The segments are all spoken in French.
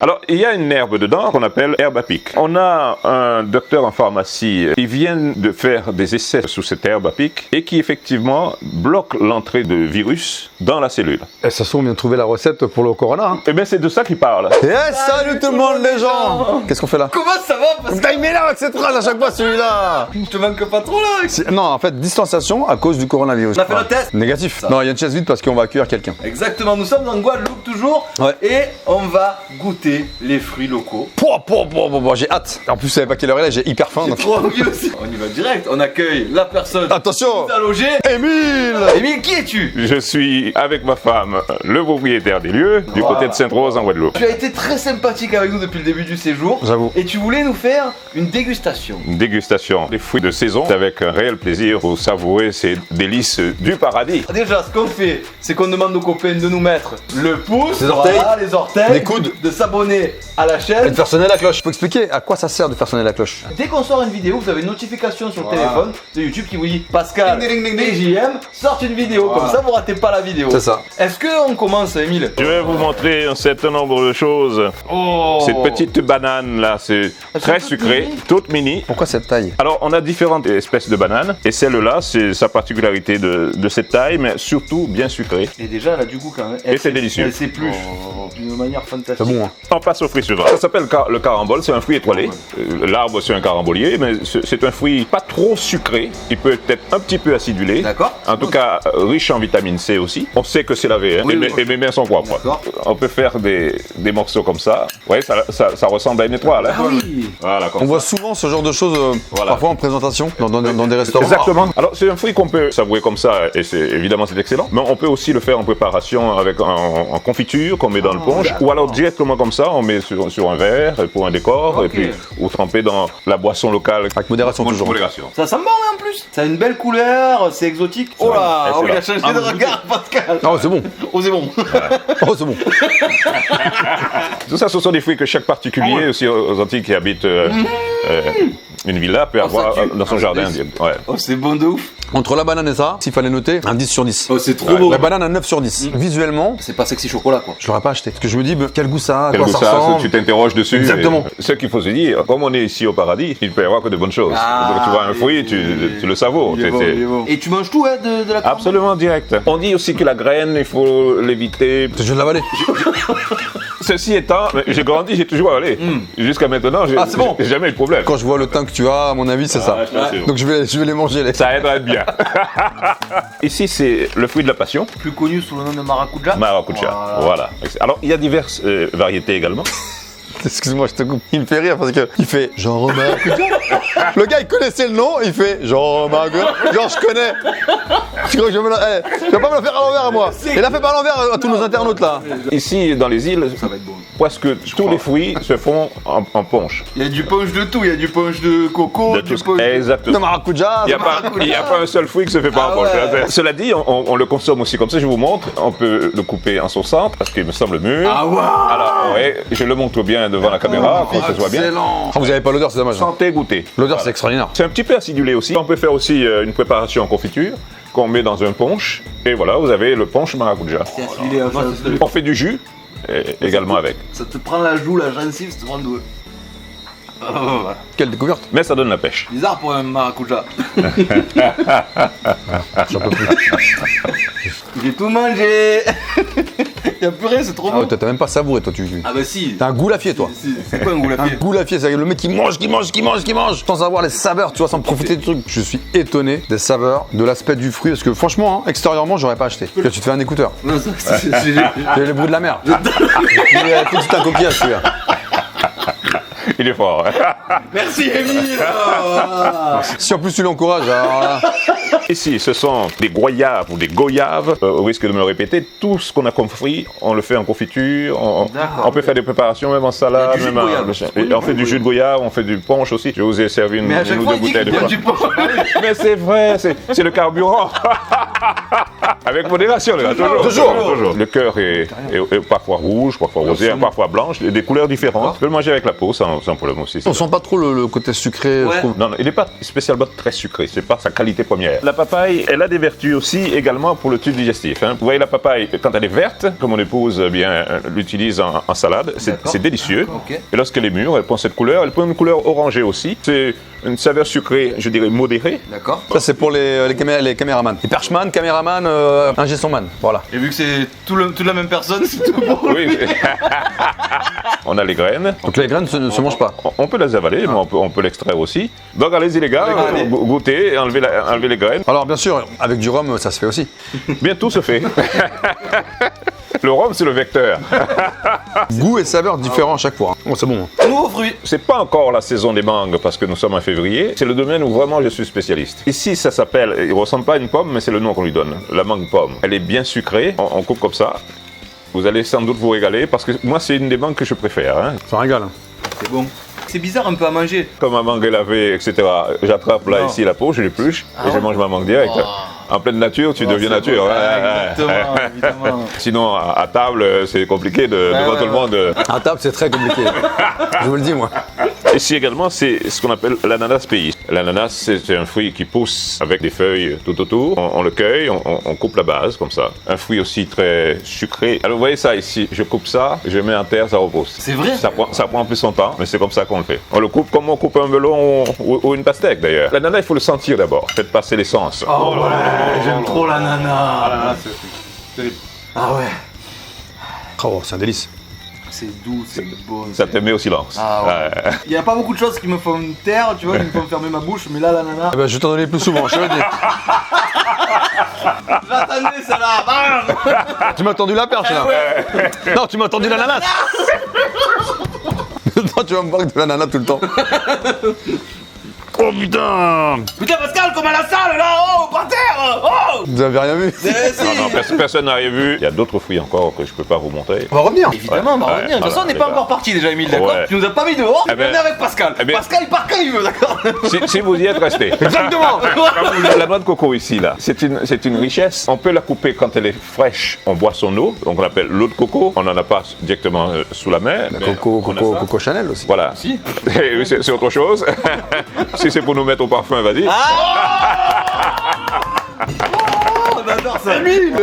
Alors, il y a une herbe dedans qu'on appelle herbe à pic. On a un docteur en pharmacie qui vient de faire des essais sous cette herbe à pic et qui effectivement bloque l'entrée de virus dans la cellule. Et ça se trouve, on vient de trouver la recette pour le corona. Hein. Eh bien, c'est de ça qu'il parle. Salut tout le monde les gens. Qu'est-ce qu'on fait là? Comment ça va? Putain, il m'énerve avec cette phrase à chaque fois celui-là. Je te manque pas trop là. Non, en fait, distanciation à cause du coronavirus. On a fait le test. Négatif. Ça. Non, il y a une chaise vide parce qu'on va accueillir quelqu'un. Exactement, nous sommes en Guadeloupe toujours. Ouais. Et on va goûter les fruits locaux. J'ai hâte. En plus, vous savez pas quelle heure elle est, j'ai hyper faim. J'ai Donc... trop envie aussi. On y va direct, on accueille la personne Attention. qui nous a logé. Émile. Émile, qui es-tu? Je suis avec ma femme, le propriétaire des lieux, du côté de Sainte-Rose en Guadeloupe. Tu as été très sympathique avec nous depuis le début du séjour. J'avoue. Et tu voulais nous faire une dégustation. Une dégustation des fruits de saison avec un réel plaisir pour savourer ces délices du paradis. Déjà, ce qu'on fait, c'est qu'on demande aux copains de nous mettre le pouce, Les orteils. voilà, les orteils, Les coudes. de s'abonner à la Et chaîne. de faire sonner la cloche. Faut expliquer à quoi ça sert de faire sonner la cloche. Dès qu'on sort une vidéo, vous avez une notification sur le Voilà. téléphone de YouTube qui vous dit Pascal Ding, ding, ding, ding. et JM sortent une vidéo, Voilà. comme ça vous ratez pas la vidéo. C'est ça. Est-ce qu'on commence, Émile? Je vais vous montrer un certain nombre de choses. Oh. Cette petite banane là, c'est très toute sucré, mini. toute mini. Pourquoi cette taille? Alors, on a différentes espèces de bananes, et celle-là, c'est sa particularité de cette taille, mais surtout bien sucrée. Et déjà, elle a du goût quand même. Et c'est délicieux. Elle s'épluche d'une manière fantastique. C'est bon, hein. On passe au fruit suivant. Ça s'appelle le carambole, c'est un fruit étoilé. L'arbre, c'est un carambolier, mais c'est un fruit pas trop sucré. Il peut être un petit peu acidulé. D'accord. En tout cas, riche en vitamine C aussi. On sait que c'est lavé, hein, Oui, et mes mains sont propres. D'accord. On peut faire des morceaux comme ça. Ouais, ça ressemble à une étoile. Hein. Ah oui. Voilà, comme On ça. voit souvent ce genre de choses, Voilà. parfois en présentation, dans des restaurants. Exactement. Alors c'est un fruit qu'on peut savourer comme ça et évidemment c'est excellent. Mais on peut aussi le faire en préparation avec en confiture qu'on met dans le punch ou alors directement comme ça on met sur un verre pour un décor Ok. et puis ou tremper dans la boisson locale. Avec modération toujours. Modération. Ça sent bon hein, en plus. Ça a une belle couleur, c'est exotique. Oh là, excellent. il a changé de regard, Pascal. Oh, c'est bon. Oh, c'est bon. Oh, c'est bon. Tout ça ce sont des fruits que chaque particulier aussi aux Antilles qui habite une villa peut avoir ça tue. dans son Ah, jardin. c'est Ouais. Oh, c'est bon de ouf. Entre la banane et ça, s'il fallait noter, un 10 sur 10. Oh, c'est trop beau. La banane, un 9 sur 10. Visuellement, C'est pas sexy chocolat quoi. je l'aurais pas acheté. Parce que je me dis, quel goût ça a, à Quel quoi goût ça ça a, ressemble. tu t'interroges dessus. Exactement. Et ce qu'il faut se dire, comme on est ici au paradis, il peut y avoir que de bonnes choses. Ah, Donc tu vois un oui, fruit, oui, tu le savoures. Il est bon, il est bon. Et tu manges tout hein, de la carotte? Absolument direct. On dit aussi que la graine, il faut l'éviter. Je vais l'avaler. Ceci étant, j'ai grandi, j'ai toujours avalé. Jusqu'à maintenant, j'ai c'est bon. j'ai jamais eu de problème. Quand je vois le teint que tu as, à mon avis, c'est ça. je t'assure. Donc je vais les manger, les. Ça aide à être bien. Ici, c'est le fruit de la passion, Plus connu sous le nom de maracuja. maracuja. Voilà. Alors, il y a diverses variétés également. Excuse-moi, je te coupe. Il me fait rire parce que il fait genre maracuja. Le gars, il connaissait le nom, il fait genre maracuja. Genre, je connais. Tu crois que je vais je vais pas me le faire à l'envers à moi. Il a fait pas à l'envers à tous nos internautes là. Ici, dans les îles, Ça va être bon. presque tous les fruits se font en punch. Il y a du punch de tout, il y a du punch de coco, De du tout- punch. Exactement. Non, maracuja. Il n'y a pas un seul fruit qui se fait pas Ah en poche. ouais. Cela dit, on le consomme aussi comme ça, je vous montre. On peut le couper en son centre, parce qu'il me semble mûr. Ah ouais. Alors, ouais, je le montre bien devant la caméra, pour que ce soit bien. Excellent. Ah, vous avez pas l'odeur, c'est dommage. Sentez, goûtez. L'odeur, c'est extraordinaire. C'est un petit peu acidulé aussi. On peut faire aussi une préparation en confiture qu'on met dans un punch. Et voilà, vous avez le punch maracuja. C'est acidulé, hein, On fait du jus également avec. ça te prend la joue, la gencive, ça te prend doué. Quelle découverte. Mais ça donne la pêche. Bizarre pour un maracuja. J'en peux plus. J'ai tout mangé. Y a plus rien, c'est trop Ah ouais, bon. toi, t'as même pas savouré, toi, tu. Ah bah si. T'as un goulafier, toi. C'est quoi un goût la Un fille? goulafier, c'est le mec qui mange, sans avoir les saveurs, tu vois, sans profiter du truc. Je suis étonné des saveurs, de l'aspect du fruit, parce que franchement, hein, extérieurement, j'aurais pas acheté. Tu te fais un écouteur. Non, c'est C'est les bruits de la mer. C'est un coquillage, celui-là. Il est fort. Merci Émile. Si en plus tu l'encourages, alors là. Ici, ce sont des goyaves ou des goyaves. Au risque de me répéter, tout ce qu'on a comme fruit, on le fait en confiture. D'accord. On peut faire des préparations, même en salade. Il y a du jus Même de goyave. et on fait du jus de goyave, on fait du punch aussi. Je vous ai servi une, Mais à chaque une ou fois, deux il dit bouteilles qu'il de y a punch. du punch. Mais c'est vrai, c'est le carburant. Avec modération, les gars, toujours. Le cœur est parfois rouge, parfois rosé, parfois blanche, des couleurs différentes. Tu peux le manger avec la peau sans problème aussi. On sent pas trop le côté sucré, je trouve. Non, il n'est pas spécialement très sucré, c'est pas sa qualité première. La papaye, elle a des vertus aussi également pour le tube digestif. Hein. Vous voyez la papaye, quand elle est verte, comme mon épouse l'utilise en salade, c'est délicieux. Okay. Et lorsqu'elle est mûre, elle prend cette couleur, elle prend une couleur orangée aussi. C'est une saveur sucrée, je dirais modérée. D'accord. Ça, c'est pour les caméramans. Les perchman, caméraman, ingé sonman. Voilà. Et vu que c'est toute la même personne, c'est tout bon. Oui. On a les graines. Donc les graines ne se mangent pas. On peut les avaler, mais on peut l'extraire aussi. Donc allez-y les gars, goûtez, enlevez les graines. Alors bien sûr, avec du rhum, ça se fait aussi. Bien, tout se fait. Le rhum, c'est le vecteur. Goût et saveur différents à chaque fois. Oh, c'est bon. Nouveau fruit. C'est pas encore la saison des mangues parce que nous sommes en février. C'est le domaine où vraiment je suis spécialiste. Ici, ça s'appelle, il ressemble pas à une pomme, mais c'est le nom qu'on lui donne. La mangue pomme. Elle est bien sucrée. On coupe comme ça. Vous allez sans doute vous régaler parce que moi, c'est une des mangues que je préfère. Hein. Ça régale. C'est bon. C'est bizarre un peu à manger. Comme ma mangue est lavée, etc. J'attrape là, ici, la peau, je l'épluche et je mange ma mangue direct. Oh. En pleine nature, tu deviens nature. Exactement, évidemment. Sinon, à table, c'est compliqué devant tout le monde. À table, c'est très compliqué. Je vous le dis, moi. Ici également, c'est ce qu'on appelle l'ananas pays. L'ananas, c'est un fruit qui pousse avec des feuilles tout autour. On le cueille, on coupe la base comme ça. Un fruit aussi très sucré. Alors vous voyez ça ici, je coupe ça, je mets en terre, ça repousse. C'est vrai? Ça prend plus son temps, mais c'est comme ça qu'on le fait. On le coupe comme on coupe un melon ou une pastèque d'ailleurs. L'ananas, il faut le sentir d'abord. Faites passer l'essence. Oh ouais, j'aime trop l'ananas. Ah ouais. Oh, c'est un délice. C'est doux, c'est bon. Ça te met au silence. Ah ouais. Il n'y a pas beaucoup de choses qui me font taire, tu vois, qui me font fermer ma bouche, mais là, l'ananas. Eh ben, je vais t'en donner plus souvent, je te le dis. J'attendais celle-là, bam. Tu m'as tendu la perche, là. Non, tu m'as tendu l'ananas. Non, tu vas me parler de l'ananas tout le temps. Oh putain! Putain, Pascal, comme à la salle, là, oh, par terre, oh. Vous avez rien vu? Si. Non, personne n'a rien vu. Il y a d'autres fruits encore que je peux pas vous montrer. On va revenir. Évidemment, on va revenir. De toute façon, on n'est pas encore parti déjà, Emile, d'accord? Ouais. Tu nous as pas mis dehors, Eh tu ben- venais avec Pascal. eh ben- Pascal, il part quand il veut, d'accord? Si vous y êtes, restez. Exactement. La noix de coco ici, là, c'est une richesse. On peut la couper quand elle est fraîche. On boit son eau, donc on appelle l'eau de coco. On n'en a pas directement sous la main. mais on a ça. Coco Chanel aussi. Voilà. Si. Oui, c'est autre chose. Si c'est pour nous mettre au parfum, vas-y. On adore ça. Émile,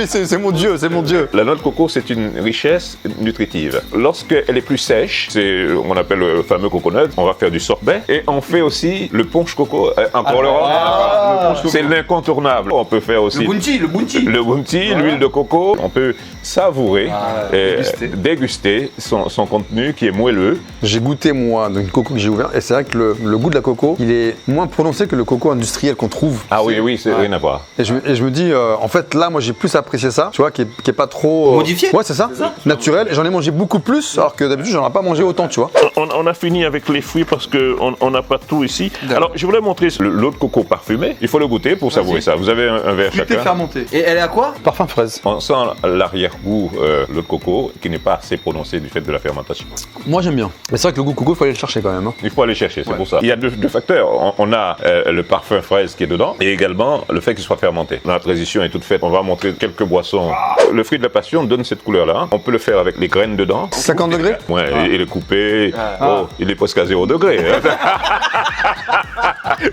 c'est mon dieu, c'est mon dieu. La noix de coco, c'est une richesse nutritive. Lorsqu'elle est plus sèche, c'est on appelle le fameux coconut, on va faire du sorbet. Et on fait aussi le punch coco. Encore le rhum. C'est l'incontournable. On peut faire aussi Le bounty. le bounty, l'huile de coco. On peut savourer et déguster son contenu qui est moelleux. J'ai goûté, moi, d'une coco que j'ai ouvert, et c'est vrai que le goût de la coco, il est moins prononcé que le coco industriel qu'on trouve. Ah oui, c'est rien à voir. Et je me dis, en fait, là, moi, j'ai plus apprécié ça, tu vois, qui est pas trop... Modifié. Ouais, c'est ça, naturel. Et j'en ai mangé beaucoup plus, alors que d'habitude, j'en ai pas mangé autant, tu vois. On a fini avec les fruits parce qu'on n'a pas tout ici. Alors, je voulais montrer l'eau de coco parfumée. Il faut le goûter pour savourer ça. Vous avez un verre chacun. fermenté. Et elle est à quoi? Parfum fraise. On sent l'arrière-goût l'eau de coco qui n'est pas assez prononcé du fait de la fermentation. Moi, j'aime bien. Mais c'est vrai que le goût coco, il faut aller le chercher quand même. Hein. Il faut aller chercher, c'est pour ça. Il y a deux facteurs. On a le parfum fraise qui est dedans et également le fait qu'il soit fermenté. La transition est toute faite. On va montrer quelques boissons. Le fruit de la passion donne cette couleur-là. On peut le faire avec les graines dedans. 50 degrés? Ouais, et le couper. Oh, il est presque à 0 degré.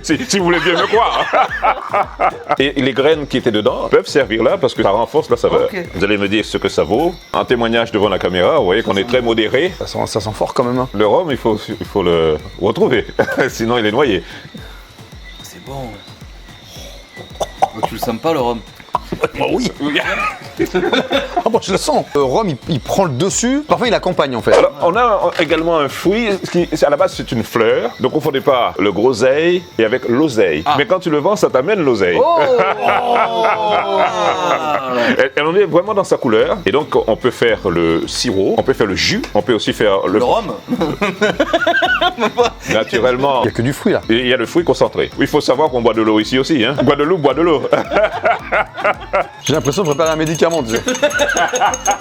si vous voulez bien me croire. Et les graines qui étaient dedans peuvent servir là parce que ça renforce la saveur. Ok. Vous allez me dire ce que ça vaut. En témoignage devant la caméra, vous voyez qu'on est très modéré. Ça sent fort quand même. Hein. Le rhum, il faut le retrouver. Sinon, il est noyé. C'est bon. Tu le sens pas, le rhum? Oh oui. Ah bon, je le sens. Le rhum, il prend le dessus. Parfois, il accompagne en fait. Alors, on a également un fruit qui, à la base, c'est une fleur. Donc, on ne confondez pas le groseille et avec l'oseille. Mais quand tu le vends, ça t'amène l'oseille. Oh. Elle en est vraiment dans sa couleur. Et donc, on peut faire le sirop, on peut faire le jus, on peut aussi faire Le rhum? naturellement. Il n'y a que du fruit là. Et il y a le fruit concentré. Il faut savoir qu'on boit de l'eau ici aussi. Hein. Guadeloupe boit de l'eau. J'ai l'impression de préparer un médicament, tu sais.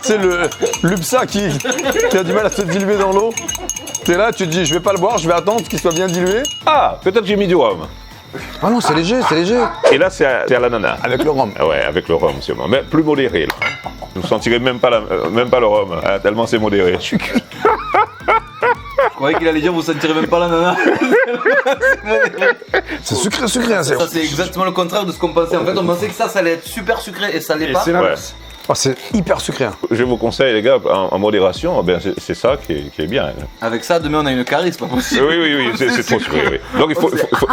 C'est le l'UPSA qui a du mal à se diluer dans l'eau. T'es là, tu te dis, je vais pas le boire, je vais attendre qu'il soit bien dilué. Ah, peut-être j'ai mis du rhum. Ah non, c'est léger, c'est léger. Et là, c'est à l'ananas. Avec le rhum. Ouais, avec le rhum, sûrement. Mais plus modéré. Là. Vous ne sentirez même pas le rhum, hein, tellement c'est modéré. Je croyais qu'il allait dire vous sentirez même pas l'ananas. C'est sucré, hein, c'est. Ça c'est exactement le contraire de ce qu'on pensait. En fait on pensait que ça allait être super sucré et ça l'est pas. l'inverse. Oh, c'est hyper sucré. Hein. Je vous conseille, les gars, en modération, ben, c'est ça qui est bien. Avec ça, demain on a une carie, c'est pas possible. Oui, c'est trop sucré. Oui. Donc il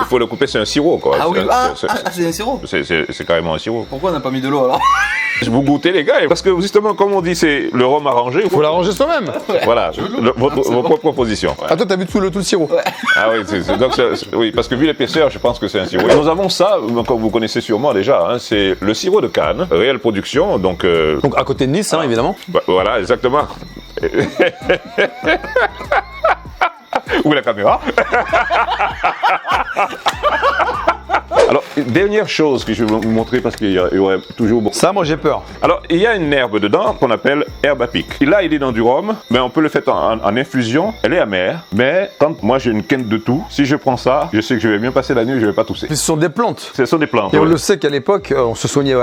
faut le couper, c'est un sirop, quoi. Ah oui, c'est un sirop. C'est carrément un sirop. Pourquoi on n'a pas mis de l'eau alors? Vous goûtez, les gars, parce que justement, comme on dit, c'est le rhum arrangé. Faut l'arranger soi-même. Voilà, vos propres positions. Ouais. Ah, toi, t'as vu tout le sirop. Ouais. Ah oui, oui, parce que vu l'épaisseur, je pense que c'est un sirop. Nous avons ça, comme vous connaissez sûrement déjà, hein, c'est le sirop de canne, réelle production, donc à côté de Nice, hein, évidemment. Bah, voilà, exactement. Où est la caméra? Alors, dernière chose que je vais vous montrer parce qu'il y aurait toujours beaucoup. Ça, moi, j'ai peur. Alors, il y a une herbe dedans qu'on appelle herbe à pic. Et là, il est dans du rhum, mais on peut le faire en infusion. Elle est amère, mais quand moi j'ai une quinte de tout, si je prends ça, je sais que je vais bien passer la nuit, je vais pas tousser. Ce sont des plantes. Ce sont des plantes. Et on le sait qu'à l'époque, on se soignait,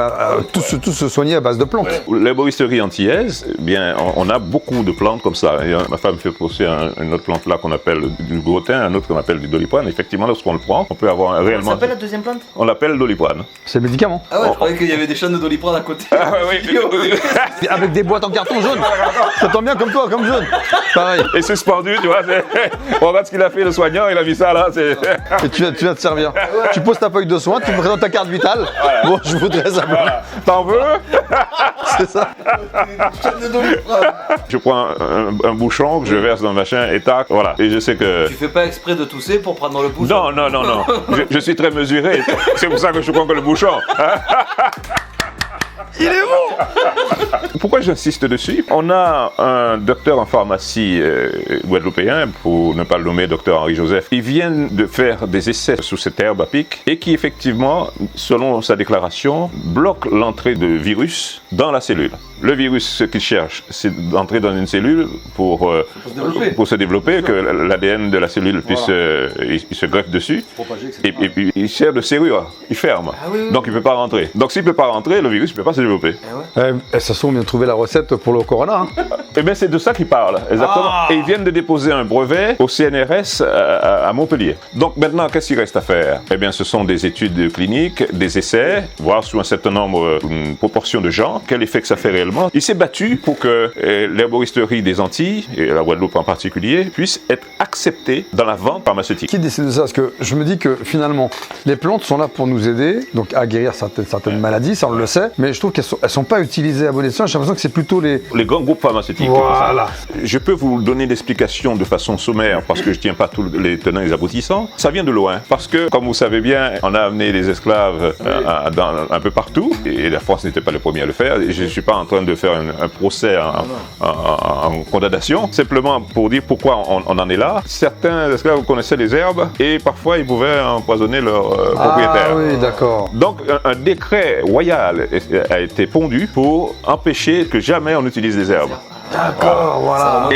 tous se soignaient à base de plantes. L'herboristerie antillaise, eh bien, on a beaucoup de plantes comme ça. Et ma femme fait pousser une autre plante là qu'on appelle du grottin, un autre qu'on appelle du doliprane. Effectivement, lorsqu'on le prend, on peut avoir réellement. Ça s'appelle la deuxième plante? On l'appelle doliprane. C'est le médicament. Ah ouais, je croyais qu'il y avait des chaînes de doliprane à côté. Ah oui. Avec des boîtes en carton jaune. Ça tombe bien comme toi, comme jaune. Pareil. Et suspendu, tu vois. On regarde ce qu'il a fait, le soignant, il a mis ça là. Et tu viens te servir. Tu poses ta feuille de soin, tu me présentes ta carte vitale. Voilà. Bon, je voudrais ça. Voilà. T'en veux? C'est ça. Je prends un bouchon que je verse dans le machin et tac, voilà. Et je sais que. Tu fais pas exprès de tousser pour prendre le bouchon? Non. Je suis très mesuré. C'est pour ça que je prends que le bouchon. Il est bon. Pourquoi j'insiste dessus? On a un docteur en pharmacie guadeloupéen, pour ne pas le nommer docteur Henri Joseph. Il vient de faire des essais sous cette herbe à pic et qui effectivement, selon sa déclaration, bloque l'entrée de virus dans la cellule. Le virus, ce qu'il cherche, c'est d'entrer dans une cellule pour se développer, que l'ADN de la cellule puisse il se greffe dessus. Et puis il sert de serrure, il ferme. Ah oui. Donc il ne peut pas rentrer. Donc s'il ne peut pas rentrer, le virus ne peut pas se développer. Ça se trouve, on vient de trouver la recette pour le corona. Hein. Eh bien, c'est de ça qu'il parle, exactement. Et ils viennent de déposer un brevet au CNRS à Montpellier. Donc maintenant, qu'est-ce qu'il reste à faire? Eh bien, ce sont des études cliniques, des essais, voir sous un certain nombre, une proportion de gens, quel effet que ça fait réellement. Il s'est battu pour que l'herboristerie des Antilles, et la Guadeloupe en particulier, puisse être acceptée dans la vente pharmaceutique. Qui décide de ça? Parce que je me dis que finalement, les plantes sont là pour nous aider, donc à guérir certaines maladies, ça on le sait, mais je trouve qu'elles sont pas utilisées à bon escient. J'ai l'impression que c'est plutôt les grands groupes pharmaceutiques. Voilà. Je peux vous donner l'explication de façon sommaire parce que je tiens pas tous les tenants et les aboutissants. Ça vient de loin parce que, comme vous savez bien, on a amené des esclaves un peu partout et la France n'était pas le premier à le faire. Et je suis pas en train de faire un procès en condamnation, simplement pour dire pourquoi on en est là. Certains esclaves connaissaient les herbes et parfois ils pouvaient empoisonner leurs propriétaires. Ah oui, d'accord. Donc un décret royal a été pondu pour empêcher que jamais on utilise des herbes. D'accord, voilà.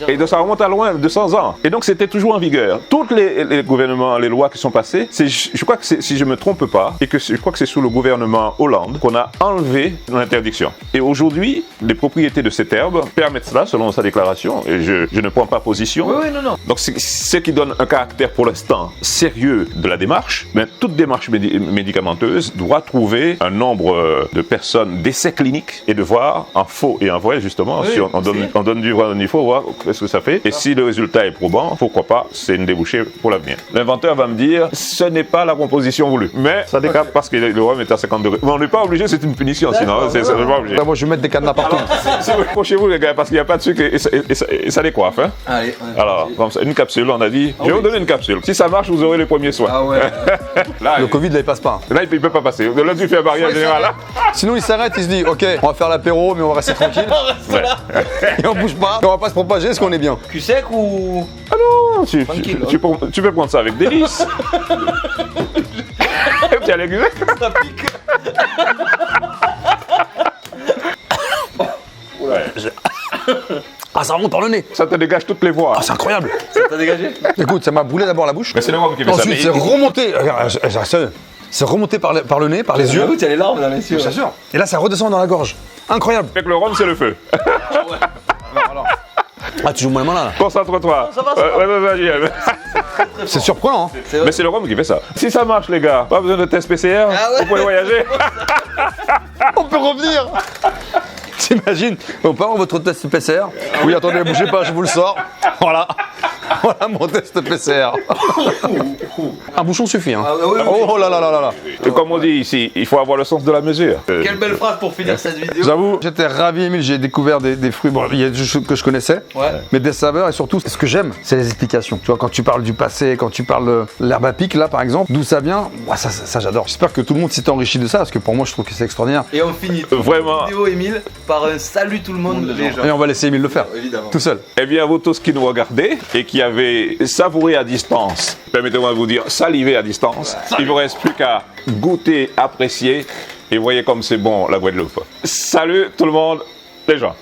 Et donc ça remonte à loin, 200 ans. Et donc c'était toujours en vigueur. Tous les gouvernements, les lois qui sont passées, je crois que si je me trompe pas, et que je crois que c'est sous le gouvernement Hollande qu'on a enlevé l'interdiction. Et aujourd'hui, les propriétés de cette herbe permettent cela, selon sa déclaration, et je ne prends pas position. Oui, non. Donc c'est ce qui donne un caractère pour l'instant sérieux de la démarche. Mais toute démarche médicamenteuse doit trouver un nombre de personnes d'essais cliniques et de voir en faux et en vrai justement si on donne du vrai, il faut voir ce que ça fait. Et si le résultat est probant, pourquoi pas, c'est une débouchée pour l'avenir. L'inventeur va me dire, ce n'est pas la composition voulue. Mais ça décape parce que le rhum est à 50 degrés. Mais on n'est pas obligé, c'est une punition, sinon c'est pas obligé. Moi, je vais mettre des cadenas partout. Approchez-vous les gars, parce qu'il n'y a pas de sucre et ça décoiffe. Hein. Allez. Alors, comme ça, une capsule, on a dit, je vais vous donner une capsule. Si ça marche, vous aurez les premiers soins. Ah ouais. Là, le Covid, là, il passe pas. Là, il ne peut pas passer. Là, tu fais un barrière générale. Sinon, il s'arrête, il se dit, ok, on va faire l'apéro, mais on va rester tranquille. Et on bouge pas, on va pas se propager, est-ce qu'on est bien? Cul sec ou... Ah non, tu peux prendre ça avec délice. Tu as les culs. Ça pique. Ah, Ah, ça remonte par le nez. Ça te dégage toutes les voies. Ah, c'est incroyable. Ça t'a dégagé? Écoute, ça m'a brûlé d'abord la bouche. Mais c'est le rhum qui fait ça. Ensuite, c'est remonté. Regarde, c'est remonté par le nez, par les yeux. J'avoue, t'as les larmes dans les yeux. Bien sûr. Et là, ça redescend dans la gorge. Incroyable. Avec le rhum, c'est le feu. Ah, tu joues moins là. Concentre-toi. Ça va, ça va. Ouais, vas-y. C'est surprenant. Hein. C'est vrai. Mais c'est le rhum qui fait ça. Si ça marche, les gars, pas besoin de test PCR, Ah ouais. vous pouvez voyager. On peut revenir. T'imagines? On peut avoir votre test PCR? Oui, attendez, bougez pas, je vous le sors. Voilà. Voilà mon test PCR. Un bouchon suffit. Hein. Ah, oui, oui. Oh là là là là là. Et comme on dit ici, il faut avoir le sens de la mesure. Quelle belle phrase pour finir cette vidéo. J'avoue, j'étais ravi, Emile. J'ai découvert des fruits. Bon, il y a des choses que je connaissais, Ouais. mais des saveurs et surtout, ce que j'aime, c'est les explications. Tu vois, quand tu parles du passé, quand tu parles de l'herbe à pic, là par exemple, d'où ça vient, ouais, ça j'adore. J'espère que tout le monde s'est enrichi de ça, parce que pour moi, je trouve que c'est extraordinaire. Et on finit Vraiment. cette vidéo, Émile, par un salut tout le monde, les gens. Et on va laisser Emile le faire, Évidemment. tout seul. Eh bien, vous tous qui nous regardez et qui avez savouré à distance, permettez-moi de vous dire salivé à distance, il ne vous reste plus qu'à goûter, apprécier et voyez comme c'est bon la Guadeloupe. Salut tout le monde, les gens.